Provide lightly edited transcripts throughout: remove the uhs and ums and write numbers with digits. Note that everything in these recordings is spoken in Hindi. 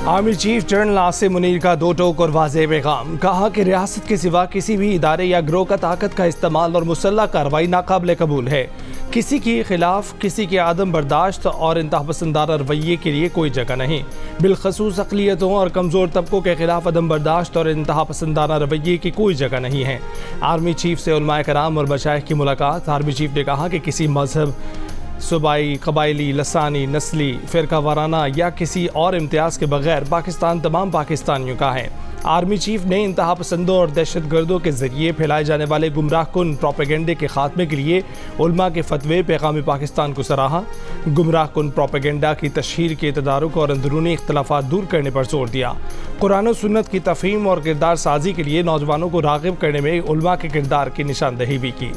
Army chief general Asim Munir का दो टोक और वाज़ेह पैगाम। कहा कि रियासत के सिवा किसी भी इदारे या ग्रोह का ताकत का इस्तेमाल और मुसल्लह कार्रवाई नाकाबिल कबूल है। किसी के खिलाफ किसी के आदम बर्दाश्त और इंतहापसंदाना रवैये के लिए कोई जगह नहीं। बिलखसूस अक़लियतों और कमज़ोर तबकों के खिलाफ अदम बर्दाश्त और इंतहापसंदाना रवैये की कोई जगह नहीं है। आर्मी चीफ से उलमाए कराम और मशाइख की मुलाकात। आर्मी चीफ ने कहा कि किसी मजहब, सूबाई, कबायली, लसानी, नस्ली, फ़िरका वाराना या किसी और इम्तियाज़ के बगैर पाकिस्तान तमाम पाकिस्तानियों का है। आर्मी चीफ ने इंतहा पसंदों और दहशत गर्दों के ज़रिए फैलाए जाने वाले गुमराह कुन प्रोपेगेंडे के खात्मे के लिए उलमा के फतवे पैगाम पाकिस्तान को सराहा। गुमराह कुन प्रोपेगेंडा की तशहीर के तदारुक और अंदरूनी इख्तलाफात दूर करने पर जोर दिया। कुरान और सुन्नत की तफ़हीम और किरदार साजी के लिए नौजवानों को राग़िब करने में उलमा के किरदार की निशानदही भी की।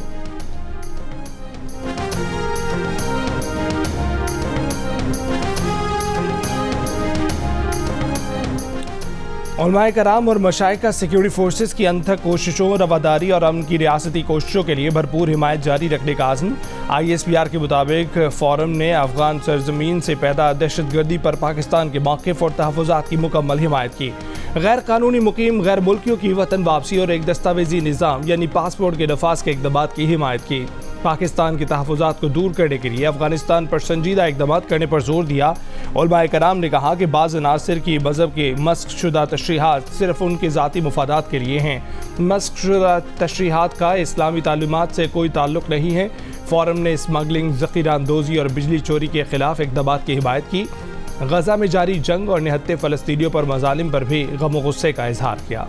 उलमाए कराम और मशाइखा सिक्योरिटी फोर्सेस की अनथक कोशिशों, रवादारी और अमन की रियासती कोशिशों के लिए भरपूर हिमायत जारी रखने का आज़म। ISPR के मुताबिक फोरम ने अफगान सरजमीन से पैदा दहशत गर्दी पर पाकिस्तान के मौक़िफ़ और तहफ़्फ़ुज़ात की मुकम्मल हिमायत की। गैर कानूनी मुकीम गैर मुल्कियों की वतन वापसी और एक दस्तावेजी निज़ाम यानी पासपोर्ट के नफाज के इक़दामात की हिमायत की। पाकिस्तान के तहफ़्फ़ुज़ात को दूर करने के लिए अफगानिस्तान पर संजीदा इक़दामात करने पर जोर दिया। उलमाए कराम ने कहा कि बाज़ अनासिर की मज़हब के मस्क शुदा तशरीहात सिर्फ उनके ज़ाती मुफादात के लिए हैं। मस्क शुदा तशरीहात का इस्लामी तालीमात से कोई ताल्लुक़ नहीं है। फोरम ने स्मगलिंग, ज़ख़ीरा अंदोज़ी और बिजली चोरी के ख़िलाफ़ इक़दामात की हिमायत की। गज़ा में जारी जंग और निहत्ते फ़लस्तीनियों पर मज़ालिम पर भी गम व गुस्से का इज़हार किया।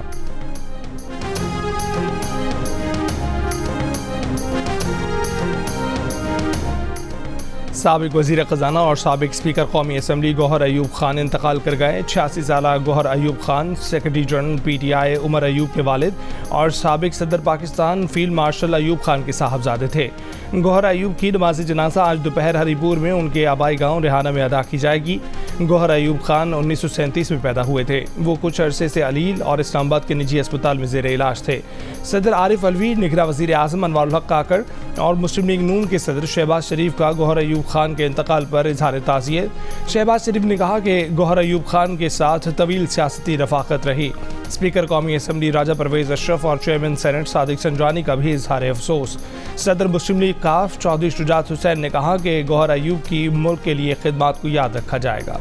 साबिक वज़ीर ख़ज़ाना और साबिक स्पीकर कौमी असम्बली गौहर अयूब खान इंतकाल कर गए। 86 साला Gohar Ayub Khan secretary general PTI Umar Ayub के वालिद और साबिक सदर पाकिस्तान फील्ड मार्शल अयूब खान के साहबजादे थे। गौहर अयूब की नमाज जनाजा आज दोपहर हरीपुर में उनके आबाई गांव रेहाना में अदा की जाएगी। गौहर अयूब खान 1937 में पैदा हुए थे। वो कुछ अरसे से अलील और इस्लामाबाद के निजी अस्पताल में ज़ेर इलाज थे। सदर आरिफ अलवी, निगरां वज़ीर आज़म अनवारुल हक काकड़ और मुस्लिम लीग नून के सदर शहबाज शरीफ का गौहर अयूब खान के इंतकाल पर इजहार ताज़ियत। शहबाज शरीफ ने कहा कि गौहर अयूब खान के साथ तवील सियासती रफ़ाक़त रही। स्पीकर कौमी असम्बली राजा परवेज़ अशरफ और चेयरमैन सेनेट सादिक संजवानी का भी इजहार अफसोस। सदर मुस्लिम लीग काफ चौधरी शुजात हुसैन ने कहा कि गौहर अयूब की मुल्क के लिए खिदमात को याद रखा जाएगा।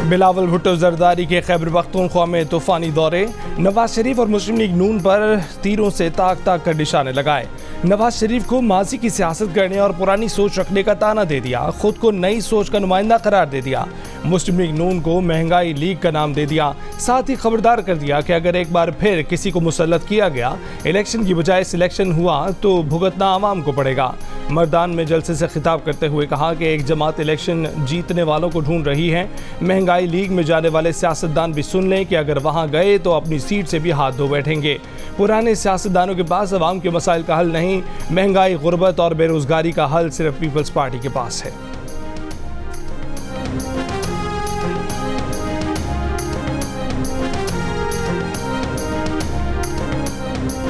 बिलावल भुट्टो जरदारी के खैबर पख्तूनख्वा में तूफ़ानी दौरे। नवाज शरीफ और मुस्लिम लीग नून पर तीरों से ताक ताक कर निशाने लगाए। नवाज शरीफ को माजी की सियासत करने और पुरानी सोच रखने का ताना दे दिया। खुद को नई सोच का नुमाइंदा करार दे दिया। मुस्लिम लीग नून को महंगाई लीग का नाम दे दिया। साथ ही खबरदार कर दिया कि अगर एक बार फिर किसी को मुसल्लत किया गया, इलेक्शन की बजाय सिलेक्शन हुआ तो भुगतना आवाम को पड़ेगा। मर्दान में जलसे से खिताब करते हुए कहा कि एक जमात इलेक्शन जीतने वालों को ढूंढ रही है। महंगाई लीग में जाने वाले सियासतदान भी सुन लें कि अगर वहां गए तो अपनी सीट से भी हाथ धो बैठेंगे। पुराने सियासतदानों के पास अवाम के मसाइल का हल नहीं, महंगाई, गुर्बत और बेरोजगारी का हल सिर्फ पीपल्स पार्टी के पास है।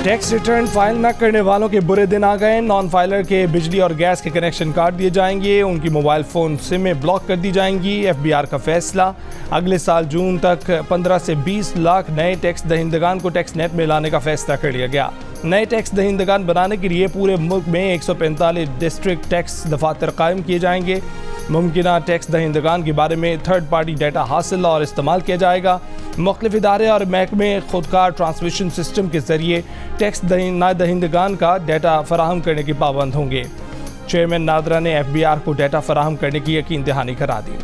टैक्स रिटर्न फाइल न करने वालों के बुरे दिन आ गए। नॉन फाइलर के बिजली और गैस के कनेक्शन काट दिए जाएंगे। उनकी मोबाइल फ़ोन सिमें ब्लॉक कर दी जाएंगी। FBR का फैसला, अगले साल जून तक 15 से 20 लाख नए टैक्स दहिंदगान को टैक्स नेट में लाने का फैसला कर लिया गया। नए टैक्स दहिंदगान बनाने के लिए पूरे मुल्क में 145 डिस्ट्रिक्ट टैक्स दफातर कायम किए जाएंगे। मुमकिना टैक्स दहिंदगान के बारे में थर्ड पार्टी डाटा हासिल और इस्तेमाल किया जाएगा। मुख्तलिफ इदारे और महकमे खुदकार ट्रांसमिशन सिस्टम के जरिए टैक्स दहिंदगान का डाटा फराहम करने के पाबंद होंगे। चेयरमैन नादरा ने FBR को डाटा फराहम करने की यकीन दहानी करा दी।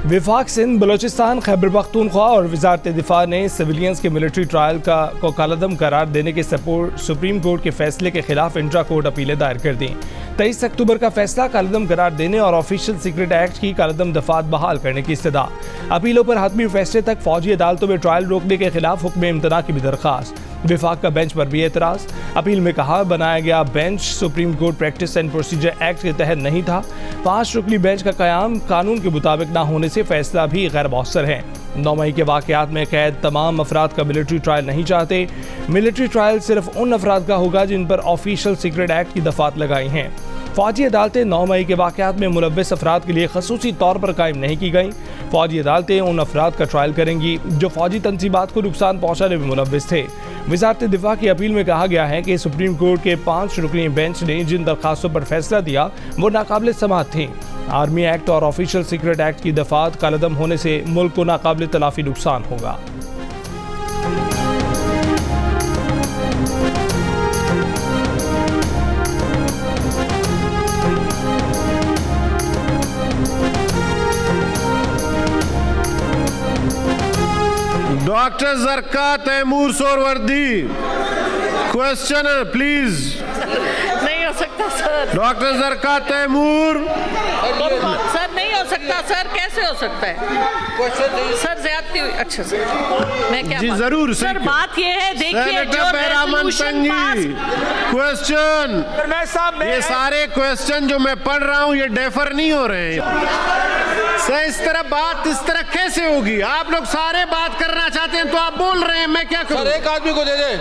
विफाक सिंध, बलोचिस्तान, खैबर पख्तूनख्वा और वजारत दिफा ने सिविलियंस के मिलिट्री ट्रायल को कालअदम करार देने के सुप्रीम कोर्ट के फैसले के खिलाफ इंट्रा कोर्ट अपीलें दायर कर दी। 23 अक्टूबर का फैसला कालअदम करार देने और ऑफिशियल सीक्रेट एक्ट की कालअदम दफात बहाल करने की इस्तदा। अपीलों पर हतमी फैसले तक फौजी अदालतों में ट्रायल रोकने के खिलाफ हुक्म इम्तना की भी दरख्वास्त। विफाक का बेंच पर भी एतराज। अपील में कहा बनाया गया bench supreme court practice and procedure act के तहत नहीं था। 5 रुकनी बेंच का कयाम कानून के मुताबिक न होने से फैसला भी गैर मौसर है। 9 मई के वाकयात में कैद तमाम अफराद का मिलिट्री ट्रायल नहीं चाहते। मिलिट्री ट्रायल सिर्फ उन अफराद का होगा जिन पर ऑफिशियल सीक्रेट एक्ट की दफात लगाई हैं। फौजी अदालतें 9 मई के वाकयात में मुलव्वस अफराद के लिए खसूसी तौर पर कायम नहीं की गई। फौजी अदालतें उन अफराद का ट्रायल करेंगी जो फौजी तंजीबात को नुकसान पहुंचाने में मुलव्वस थे। वजारत दिफा की अपील में कहा गया है कि सुप्रीम कोर्ट के 5 रुकनी बेंच ने जिन दरखास्तों पर फैसला दिया वो नाकाबिल समाअत थी। आर्मी एक्ट और ऑफिशियल सीक्रेट एक्ट की दफात कालदम होने से मुल्क को नाकाबिल तलाफी नुकसान होगा। Doctor Zarka Taimur Suhrawardy, question please. नहीं हो सकता sir. Doctor Zarka Taimur. Sir नहीं हो सकता सर, कैसे हो सकता है सर? ज्यादती हुई। अच्छा सर मैं क्या जी जरूर सर, बात ये है देखिए जो रेजोल्यूशन क्वेश्चन, ये सारे क्वेश्चन जो मैं पढ़ रहा हूँ ये डेफर नहीं हो रहे हैं सर। इस तरह बात इस तरह कैसे होगी? आप लोग सारे बात करना चाहते हैं तो आप बोल रहे हैं, मैं क्या करूं? सर एक आदमी को दे दे।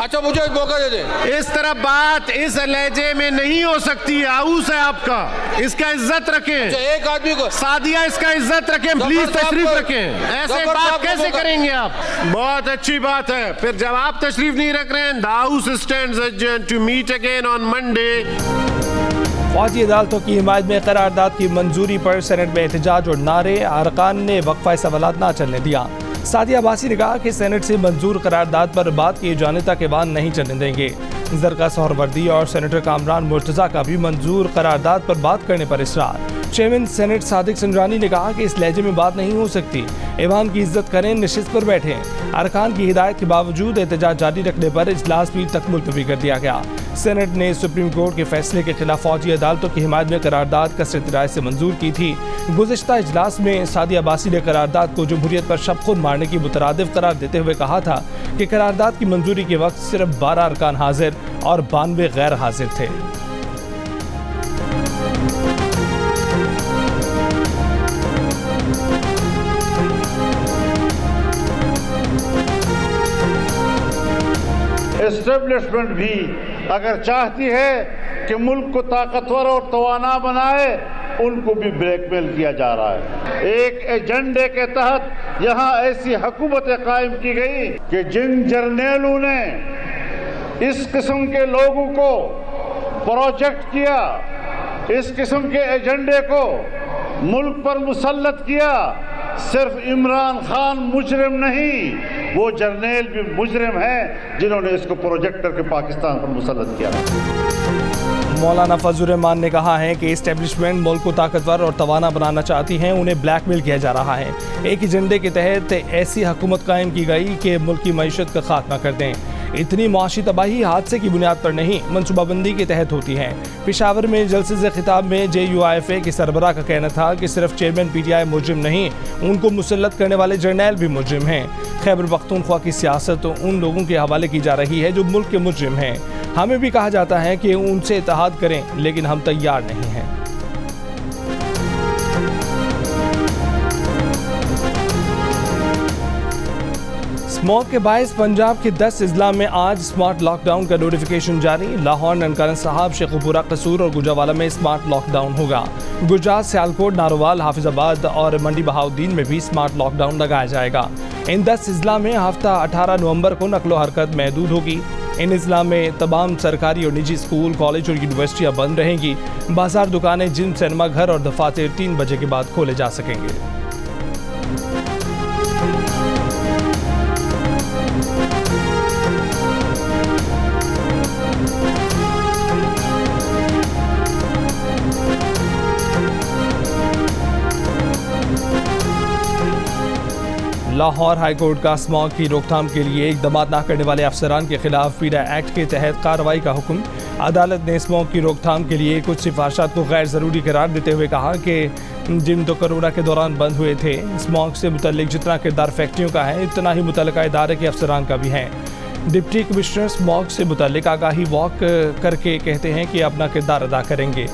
अच्छा मुझे एक मौका दे दे। इस तरह बात इस लहजे में नहीं हो सकती है। आऊस है आपका, इसका इज्जत रखें। अच्छा एक आदमी को सादिया, इसका इज्जत रखें प्लीज, तशरीफ रखें। ऐसे बात कैसे करेंगे आप? बहुत अच्छी बात है। फिर जब आप तशरीफ नहीं रख रहे हैं, the house stands adjourned to meet again on Monday. फौजी अदालतों की हिमायत में करारदाद की मंजूरी पर सेनेट में एहतजाज और नारे। अरकान ने वक्फा सवालात ना चलने दिया। सादिया अब्बासी ने कहा कि सेनेट से मंजूर करारदाद पर बात किए जाने तक ऐवान नहीं चलने देंगे। जरका सोहरवर्दी और सेनेटर कामरान मुर्तजा का भी मंजूर करारदाद पर बात करने पर इसरार। चेयरमैन सेनेट सादिक संजरानी ने कहा कि इस लहजे में बात नहीं हो सकती। ऐवान की इज्जत करें, नशिस्त पर बैठें। अरकान की हिदायत के बावजूद एहतजाज जारी रखने पर इजलास भी तक मुलतवी कर दिया गया। सेनेट ने सुप्रीम कोर्ट के फैसले के खिलाफ फौजी अदालतों की हिमायत में करारदाद कसरत राय से मंजूर की थी। गुज़िश्ता इजलास में सादिया अब्बासी ने करारदाद को जमहूरियत पर शब खुद मारने की मुतरादिफ करार देते हुए कहा था कि करारदाद की मंजूरी के वक्त सिर्फ 12 अरकान हाजिर और 92 गैर हाजिर थे। एस्टेब्लिशमेंट भी अगर चाहती है कि मुल्क को ताकतवर और तवाना बनाए, उनको भी ब्लैकमेल किया जा रहा है। एक एजेंडे के तहत यहाँ ऐसी हुकूमत कायम की गई कि जिन जर्नेलों ने इस किस्म के लोगों को प्रोजेक्ट किया, इस किस्म के एजेंडे को मुल्क पर मुसल्लत किया, सिर्फ इमरान खान मुजरिम नहीं, वो जर्नेल भी मुजरिम हैं जिन्होंने इसको प्रोजेक्ट करके पाकिस्तान पर मुसल्लत किया। मौलाना फजल रहमान ने कहा है कि इस्टेब्लिशमेंट मुल्क को ताकतवर और तवाना बनाना चाहती है, उन्हें ब्लैकमेल किया जा रहा है। एक एजेंडे के तहत ऐसी हुकूमत कायम की गई कि मुल्क की मईशत का खात्मा कर दें। इतनी मुआशी तबाही हादसे की बुनियाद पर नहीं, मनसूबाबंदी के तहत होती है। पेशावर में जलसे से खिताब में JUIFA के सरबराह का कहना था कि सिर्फ चेयरमैन PTI मुजरिम नहीं, उनको मुसल्लत करने वाले जर्नैल भी मुजरिम हैं। खैबर पख्तूनख्वा की सियासत उन लोगों के हवाले की जा रही है जो मुल्क के मुजरिम हैं। हमें भी कहा जाता है कि उनसे इत्तेहाद करें, लेकिन हम तैयार नहीं हैं। स्मॉग के बायस पंजाब के 10 अजला में आज स्मार्ट लॉकडाउन का नोटिफिकेशन जारी। लाहौर, ननकाना साहब, शेखुपुरा, कसूर और गुजरावाला में स्मार्ट लॉकडाउन होगा। गुजरात, सियालकोट, नारोवाल, हाफिजाबाद और मंडी बहाउद्दीन में भी स्मार्ट लॉकडाउन लगाया जाएगा। इन 10 अजला में हफ्ता 18 नवंबर को नकलो हरकत महदूद होगी। इन अजला में तमाम सरकारी और निजी स्कूल, कॉलेज और यूनिवर्सिटियाँ बंद रहेंगी। बाजार, दुकानें, जिम, सिनेमा घर और दफातर 3 बजे के बाद खोले जा सकेंगे। लाहौर हाईकोर्ट का स्मॉग की रोकथाम के लिए इक़दाम न करने वाले अफसरान के खिलाफ पीडा एक्ट के तहत कार्रवाई का हुक्म। अदालत ने स्मॉग की रोकथाम के लिए कुछ सिफारिशात को गैर ज़रूरी करार देते हुए कहा कि जिन तो कोरोना के दौरान बंद हुए थे, स्मॉग से मुतल्लिक जितना किरदार फैक्ट्रियों का है, उतना ही मुतल्लिका इदारे के अफसरान का भी है। डिप्टी कमिश्नर स्मॉग से मुताल्लिक आगाही वॉक करके कहते हैं कि अपना किरदार अदा करेंगे।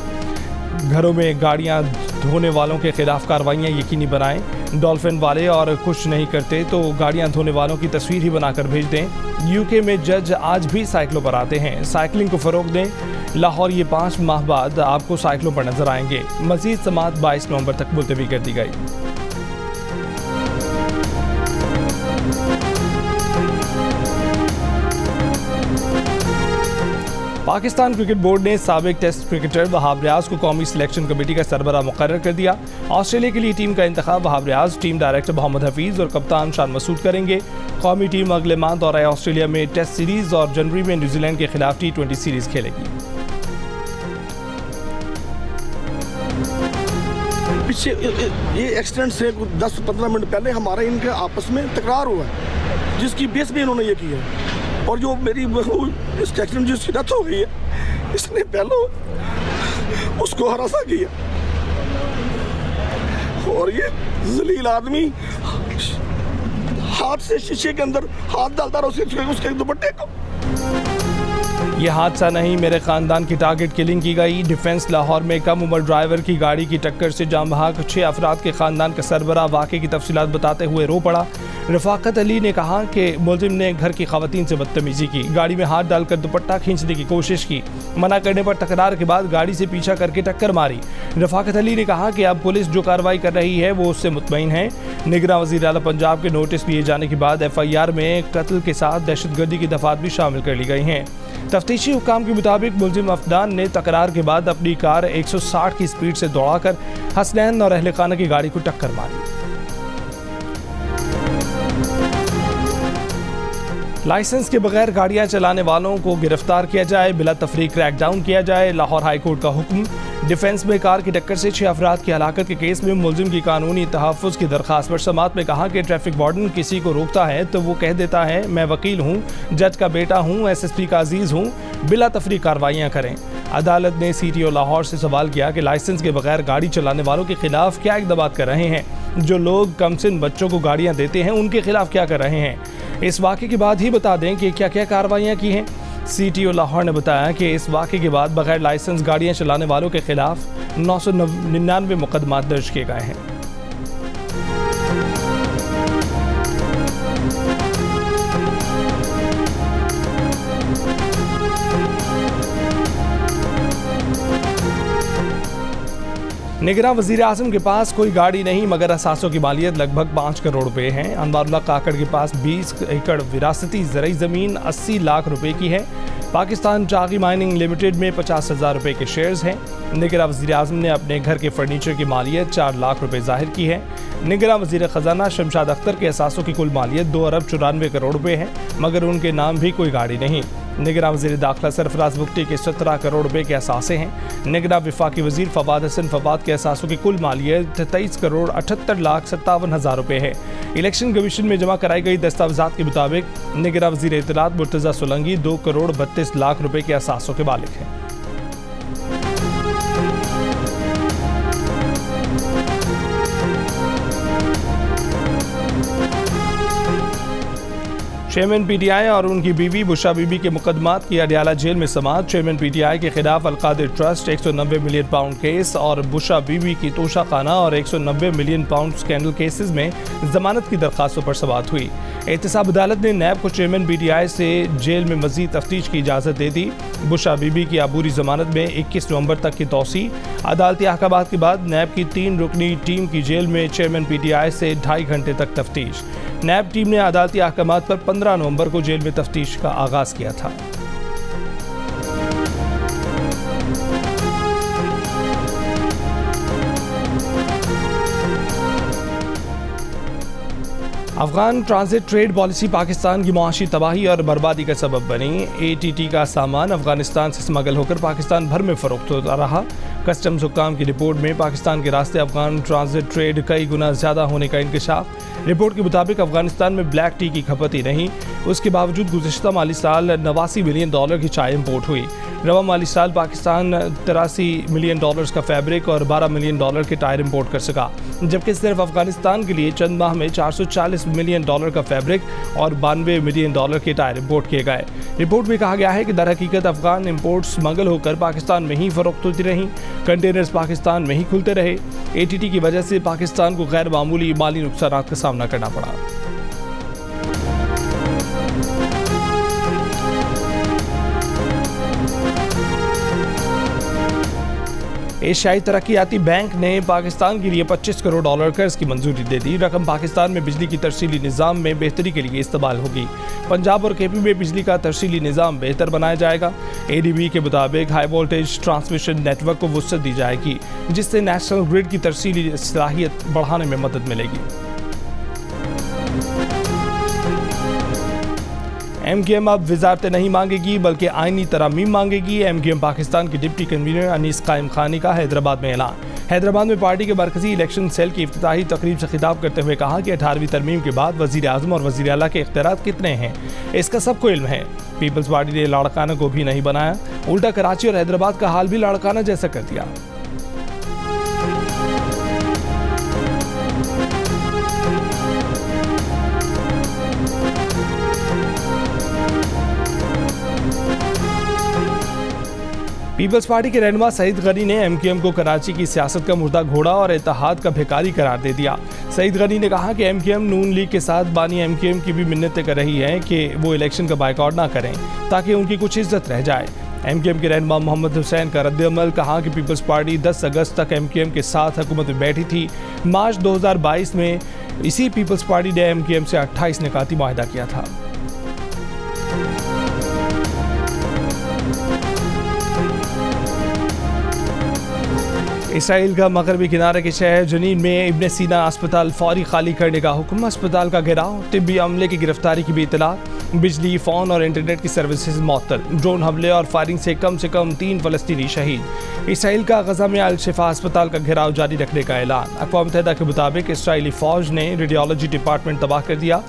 घरों में गाड़ियां धोने वालों के खिलाफ कार्रवाइयां यकीनी बनाएं। डॉल्फिन वाले और कुछ नहीं करते तो गाड़ियां धोने वालों की तस्वीर ही बनाकर भेज दें। यूके में जज आज भी साइकिलों पर आते हैं। साइकिलिंग को फ़रोग दें। लाहौर ये 5 माह बाद आपको साइकिलों पर नजर आएंगे। मजीद समाअत 22 नवंबर तक मुलतवी कर दी गई। पाकिस्तान क्रिकेट बोर्ड ने साबिक टेस्ट क्रिकेटर वहाब रियाज को कौमी सिलेक्शन कमेटी का सरबराह मुकर्रर कर दिया। ऑस्ट्रेलिया के लिए टीम का इंतखाब वहाब रियाज, टीम डायरेक्टर मोहम्मद हफीज़ और कप्तान शान मसूद करेंगे। कौमी टीम अगले माह दौरा ऑस्ट्रेलिया में टेस्ट सीरीज़ और जनवरी में न्यूजीलैंड के खिलाफ T20 सीरीज़ खेलेगी। पीछे ये एक्सीडेंट से 10-15 मिनट पहले हमारा इनके आपस में तकरार हुआ है, जिसकी बेस में इन्होंने ये किया है। और जो मेरी इस एक्सीडेंट जिसकी डेथ हो गई है, इसने पहले उसको हरासा किया और ये जलील आदमी हाथ से शीशे के अंदर हाथ डालता रहा उसके दुपट्टे को। ये हादसा नहीं, मेरे खानदान की टारगेट किलिंग की गई। डिफेंस लाहौर में कम उम्र ड्राइवर की गाड़ी की टक्कर से जाम बहक 6 अफराद के खानदान का सरबराह वाक़े की तफसीलात बताते हुए रो पड़ा। रफाकत अली ने कहा कि मुलजिम ने घर की खवातीन से बदतमीजी की, गाड़ी में हाथ डालकर दुपट्टा खींचने की कोशिश की। मना करने पर तकरार के बाद गाड़ी से पीछा करके टक्कर मारी। रफाकत अली ने कहा कि अब पुलिस जो कार्रवाई कर रही है वो उससे मुतमईन है। निगरां वज़ीर आला पंजाब के नोटिस लिए जाने के बाद FIR में कत्ल के साथ दहशतगर्दी की दफात भी शामिल कर ली गई हैं। तफ्तीशी हुकाम के मुताबिक मुलजिम अफनान ने तकरार के बाद अपनी कार 160 की स्पीड से दौड़ाकर हसनैन और अहले खाना की गाड़ी को टक्कर मारी। लाइसेंस के बगैर गाड़ियां चलाने वालों को गिरफ्तार किया जाए, बिला तफरीक क्रैकडाउन किया जाए। लाहौर हाई कोर्ट का हुक्म। डिफेंस में कार की टक्कर से 6 अफराद की हलाकत के केस में मुलजिम की कानूनी तहफ़्फ़ुज़ की दरख्वास्त पर समाअत में कहा कि ट्रैफिक वार्डन किसी को रोकता है तो वो कह देता है मैं वकील हूँ, जज का बेटा हूँ, SSP का अजीज़ हूँ, बिला तफरीक कार्रवाइयाँ करें। अदालत ने CTO लाहौर से सवाल किया कि लाइसेंस के बगैर गाड़ी चलाने वालों के खिलाफ क्या इक़दाम कर रहे हैं। जो लोग कमसिन बच्चों को गाड़ियाँ देते हैं उनके खिलाफ क्या कर रहे हैं। इस वाक़े के बाद ही बता दें कि क्या क्या कार्रवाइयाँ की हैं। CTO लाहौर ने बताया कि इस वाक़े के बाद बगैर लाइसेंस गाड़ियाँ चलाने वालों के खिलाफ 999 मुकदमात दर्ज किए गए हैं। निगरां वज़ीर आज़म के पास कोई गाड़ी नहीं मगर असासों की मालियत लगभग 5 करोड़ रुपए हैं। अनवारुल्लाह काकड़ के पास 20 एकड़ विरासती ज़रई ज़मीन 80 लाख रुपए की है। पाकिस्तान चागी माइनिंग लिमिटेड में 50,000 रुपए के शेयर्स हैं। निगरां वज़ीर आज़म ने अपने घर के फर्नीचर की मालियत 4 लाख रुपए जाहिर की है। निगरां वज़ीर ख़जाना शमशाद अख्तर के असासों की कुल मालियत 2 अरब 94 करोड़ रुपए है मगर उनके नाम भी कोई गाड़ी नहीं। निगरां वज़ीर दाखिला सरफराज बुख्ती के 17 करोड़ रुपए के असासे हैं। निगरां वफाकी वज़ीर फवाद हसन फवाद के असासों की कुल मालियत 23 करोड़ 78,57,000 रुपए है। इलेक्शन कमीशन में जमा कराई गई दस्तावेज़ात के मुताबिक निगरां वज़ीर इत्तलात मुर्तज़ा सोलंकी 2 करोड़ 32 लाख रुपए के असासों के मालिक हैं। चेयरमैन PTI और उनकी बीवी बुशा बीबी के मुकदमात की अडियाला जेल में समाअत। चेयरमैन PTI के खिलाफ Al-Qadir trust 190 million pound case और बुशा बीबी की तोशा खाना और 190 मिलियन पाउंड स्कैंडल केसेस में जमानत की दरख्वास्तों पर समाअत हुई। एहतसाब अदालत ने नैब को चेयरमैन PTI से जेल में मजीद तफ्तीश की इजाज़त दे दी। बुशा बीबी की अबूरी जमानत में 21 नवंबर तक की तौसी। अदालती अहकामात के बाद नैब की 3 रुकनी टीम की जेल में चेयरमैन PTI से 2.5 घंटे तक तफ्तीश। नैब टीम ने अदालती अहकामात पर 15 नवंबर को जेल में तफ्तीश का आगाज किया था। Afghan transit trade policy Pakistan की मुआशी तबाही और बर्बादी का सबब बनी। ATT का सामान अफगानिस्तान से स्मगल होकर पाकिस्तान भर में फरोख्त होता रहा। कस्टम्स हुक्काम की रिपोर्ट में पाकिस्तान के रास्ते अफगान ट्रांजिट ट्रेड कई गुना ज़्यादा होने का इंकशाफ। रिपोर्ट के मुताबिक अफगानिस्तान में ब्लैक टी की खपत ही नहीं, उसके बावजूद गुज़िश्ता माली साल $89 बिलियन की चाय इम्पोर्ट हुई। रवा माली साल पाकिस्तान $83 मिलियन का फैब्रिक और $12 मिलियन के टायर इंपोर्ट कर सका, जबकि सिर्फ अफगानिस्तान के लिए चंद माह में $440 मिलियन का फैब्रिक और $92 मिलियन के टायर इंपोर्ट किए गए। रिपोर्ट में कहा गया है कि दरहकीकत अफगान इंपोर्ट स्मगल होकर पाकिस्तान में ही फरोख्त होती रहीं, कंटेनर्स पाकिस्तान में ही खुलते रहे। ATT की वजह से पाकिस्तान को गैर मामूली माली नुकसान का सामना करना पड़ा। एशियाई तरक्याती बैंक ने पाकिस्तान के लिए $25 करोड़ कर्ज की मंजूरी दे दी। रकम पाकिस्तान में बिजली की तरसीली निज़ाम में बेहतरी के लिए इस्तेमाल होगी। पंजाब और KP में बिजली का तरसीली निज़ाम बेहतर बनाया जाएगा। ADB के मुताबिक हाई वोल्टेज ट्रांसमिशन नेटवर्क को वुसअत दी जाएगी, जिससे नेशनल ग्रिड की तरसीली सलाहियत बढ़ाने में मदद मिलेगी। MKM अब वजारतें नहीं मांगेगी बल्कि आईनी तरमीम मांगेगी। MKM पाकिस्तान के डिप्टी कन्वीनर अनीस कायम खानी का हैदराबाद में ऐलान। हैदराबाद में पार्टी के मरकजी इलेक्शन सेल की इफ्तिताही तकरीब से खिताब करते हुए कहा कि 18वीं तरमीम के बाद वज़ीर आज़म और वज़ीर आला के इख्तियारात कितने हैं, इसका सबको इल्म है। पीपल्स पार्टी ने लाड़काना को भी नहीं बनाया, उल्टा कराची और हैदराबाद का हाल भी लाड़काना जैसा कर दिया। पीपल्स पार्टी के रहनुमा सईद गनी ने MKM को कराची की सियासत का मुर्दा घोड़ा और इत्तेहाद का भिखारी करार दे दिया। सईद गनी ने कहा कि MKM नून लीग के साथ बानी MKM की भी मिन्नतें कर रही है कि वो इलेक्शन का बायकॉट ना करें ताकि उनकी कुछ इज्जत रह जाए। MKM के रहनुमा मोहम्मद हुसैन का रद्द-ए-अमल, कहा कि पीपल्स पार्टी 10 अगस्त तक MKM के साथ हुकूमत में बैठी थी। मार्च 2022 में इसी पीपल्स पार्टी ने MKM से 28 निकाती मुआहदा किया था। इसराइल का मगरबी किनारे के शहर जनीन में इब्न सीना अस्पताल फौरी खाली करने का हुक्म। अस्पताल का घेराव, तिब्बी अमले की गिरफ्तारी की भी इतला। बिजली, फ़ोन और इंटरनेट की सर्विसेज मअतल। ड्रोन हमले और फायरिंग से कम 3 फ़लस्तीनी शहीद। इसराइल का गजा में अल शिफा अस्पताल का घेराव जारी रखने का ऐलान। अक़वाम मुत्तहिदा के मुताबिक इसराइली फ़ौज ने रेडियोलॉजी डिपार्टमेंट तबाह कर दिया।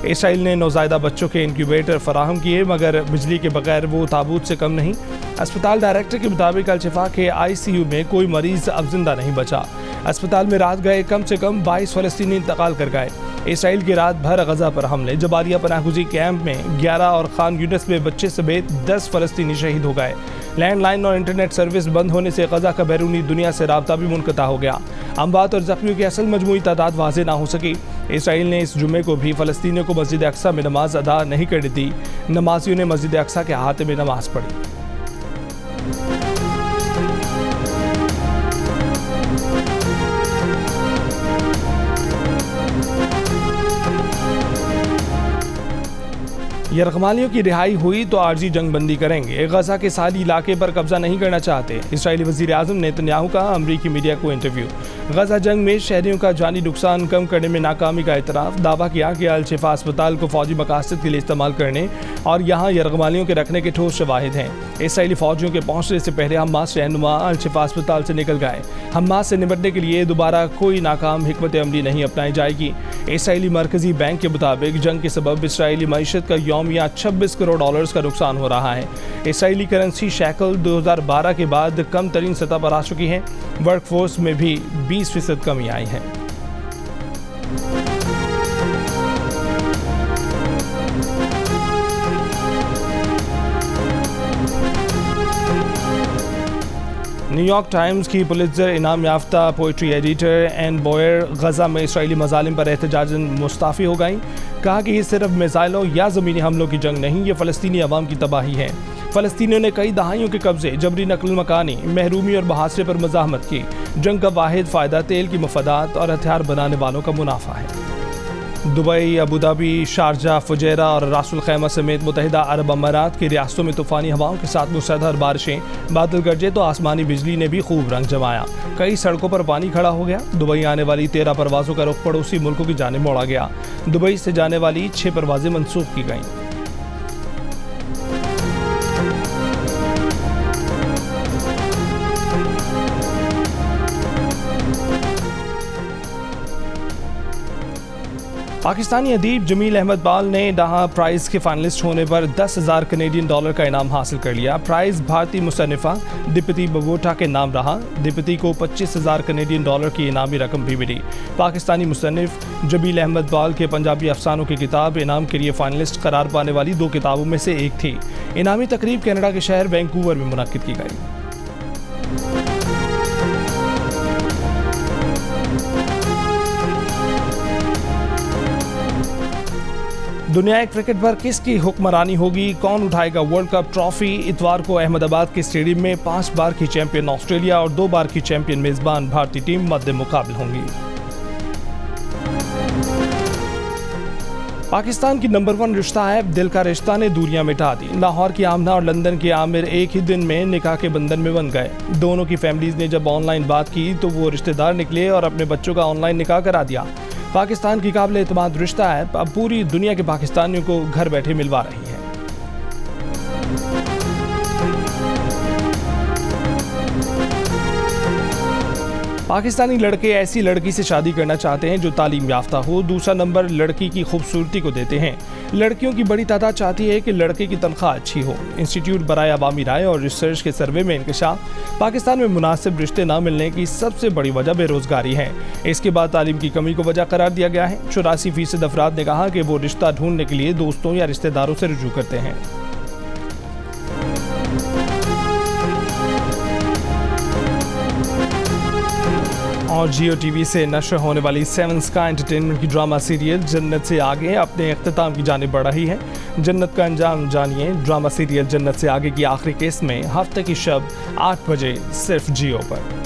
इसराइल ने नौज़ायदा बच्चों के इंक्यूबेटर फराहम किए, मगर बिजली के बगैर वो ताबूत से कम नहीं। अस्पताल डायरेक्टर के मुताबिक अल शिफा के ICU में कोई मरीज अब जिंदा नहीं बचा। अस्पताल में रात गए कम से कम 22 फ़लस्तीनी इंतकाल कर गए। इसराइल के रात भर गजा पर हमले, जबालिया पनाहगुज़ी कैंप में 11 और खान यूनिस में बच्चे समेत 10 फ़लस्तीनी शहीद हो गए। लैंडलाइन और इंटरनेट सर्विस बंद होने से गजा का बैरूनी दुनिया से राब्ता भी मुनक़ता हो गया। अमवात और ज़ख्मियों की असल मजमूई तादाद वाज़े ना हो सकी। इसराइल ने इस जुमे को भी फ़लस्तीनियों को मस्जिद अक्सा में नमाज अदा नहीं करने दी। नमाजियों ने मस्जिद अक्सा के अहाते में नमाज पढ़ी। यरगमालियों की रिहाई हुई तो आर्जी जंग बंदी करेंगे। गजा के साली इलाके पर कब्जा नहीं करना चाहते। इसराइली वज़ीर आज़म नेतन्याहू का अमरीकी मीडिया को इंटरव्यू। गजा जंग में शहरियों का जानी नुकसान कम करने में नाकामी का इतराफ़। दावा किया कि अल शिफा अस्पताल को फौजी मकासद के लिए इस्तेमाल करने और यहाँ यरगमालियों के रखने के ठोस शवाहिद हैं। इसराइली फौजियों के पहुँचने से पहले हमास रहनुमा अल शिफा अस्पताल से निकल गए। हमास से निपटने के लिए दोबारा कोई नाकाम हिकमत अमली नहीं अपनाई जाएगी। इसराइली मरकजी बैंक के मुताबिक जंग के सबब इसराइली मईशत का यौमिया $26 करोड़ का नुकसान हो रहा है। इसराइली करेंसी शैकल 2012 के बाद कम तरीन सतह पर आ चुकी है। वर्कफोर्स में भी 20% कमी आई है। न्यूयॉर्क टाइम्स की पुलित्ज़र इनाम याफ्ता पोइट्री एडिटर एन बॉयर गजा में इसराइली मज़ालिम पर एहतजाजन मुस्ताफ़ी हो गई। कहा कि ये सिर्फ मिसाइलों या ज़मीनी हमलों की जंग नहीं, ये फ़लस्तीनी अवाम की तबाही है। फ़लस्तीनियों ने कई दहाइयों के कब्जे, जबरी नकल मकानी, महरूमी और बहासरे पर मज़ाहमत की। जंग का वाहिद फ़ायदा तेल की मफादात और हथियार बनाने वालों का मुनाफा है। Dubai, Abu Dhabi, Sharjah, Fujairah और रासुल खैमा समेत मुत्तहिदा अरब अमारात की रियासतों में तूफ़ानी हवाओं के साथ मुसलधार बारिशें, बादल गरजे तो आसमानी बिजली ने भी खूब रंग जमाया। कई सड़कों पर पानी खड़ा हो गया। दुबई आने वाली 13 परवाज़ों का रुख पड़ोसी मुल्कों की जानिब मोड़ा गया। दुबई से जाने वाली 6 परवाज़ें मनसूख की गईं। पाकिस्तानी अदीब जमील अहमद बाल ने डाहा प्राइज़ के फाइनलिस्ट होने पर 10,000 कनेडियन डॉलर का इनाम हासिल कर लिया। प्राइज़ भारतीय मुसन्निफ़ा दीप्ति बबोटा के नाम रहा। दीप्ति को 25,000 कनेडियन डॉलर की इनामी रकम भी मिली। पाकिस्तानी मुसन्निफ़ जमील अहमद बाल के पंजाबी अफसानों की किताब इनाम के लिए फाइनलिस्ट करार पाने वाली 2 किताबों में से एक थी। इनामी तकरीब कनाडा के शहर वैंकूवर में मुनक्किद की गई। दुनिया क्रिकेट पर किसकी हुक्मरानी होगी, कौन उठाएगा वर्ल्ड कप ट्रॉफी? इतवार को अहमदाबाद के स्टेडियम में 5 बार की चैंपियन ऑस्ट्रेलिया और 2 बार की चैंपियन मेजबान भारतीय टीम मद्दे मुकाबले होंगी। पाकिस्तान की नंबर 1 रिश्ता ऐप दिल का रिश्ता ने दूरियां मिटा दी। लाहौर की आमना और लंदन के आमिर एक ही दिन में निकाह के बंधन में बन गए। दोनों की फैमिलीज ने जब ऑनलाइन बात की तो वो रिश्तेदार निकले और अपने बच्चों का ऑनलाइन निकाह करा दिया। पाकिस्तान की काबिल एतमाद रिश्ता ऐप अब पूरी दुनिया के पाकिस्तानियों को घर बैठे मिलवा रही है। पाकिस्तानी लड़के ऐसी लड़की से शादी करना चाहते हैं जो तालीम याफ्ता हो। दूसरा नंबर लड़की की खूबसूरती को देते हैं। लड़कियों की बड़ी तादाद चाहती है कि लड़के की तनख्वाह अच्छी हो। इंस्टीट्यूट बराए अवामी राय और रिसर्च के सर्वे में इंकशाफ पाकिस्तान में मुनासिब रिश्ते न मिलने की सबसे बड़ी वजह बेरोजगारी है। इसके बाद तालीम की कमी को वजह करार दिया गया है। 84% अफराद ने कहा कि वो रिश्ता ढूंढने के लिए दोस्तों या रिश्तेदारों से रुजू करते हैं। और जियो टीवी से नशर होने वाली 7 स्काई एंटरटेनमेंट की ड्रामा सीरियल जन्नत से आगे अपने इख्तिताम की जानिब बढ़ रही है। जन्नत का अंजाम जानिए। ड्रामा सीरियल जन्नत से आगे की आखिरी किस्त में हफ्ते की शब 8 बजे सिर्फ जियो पर।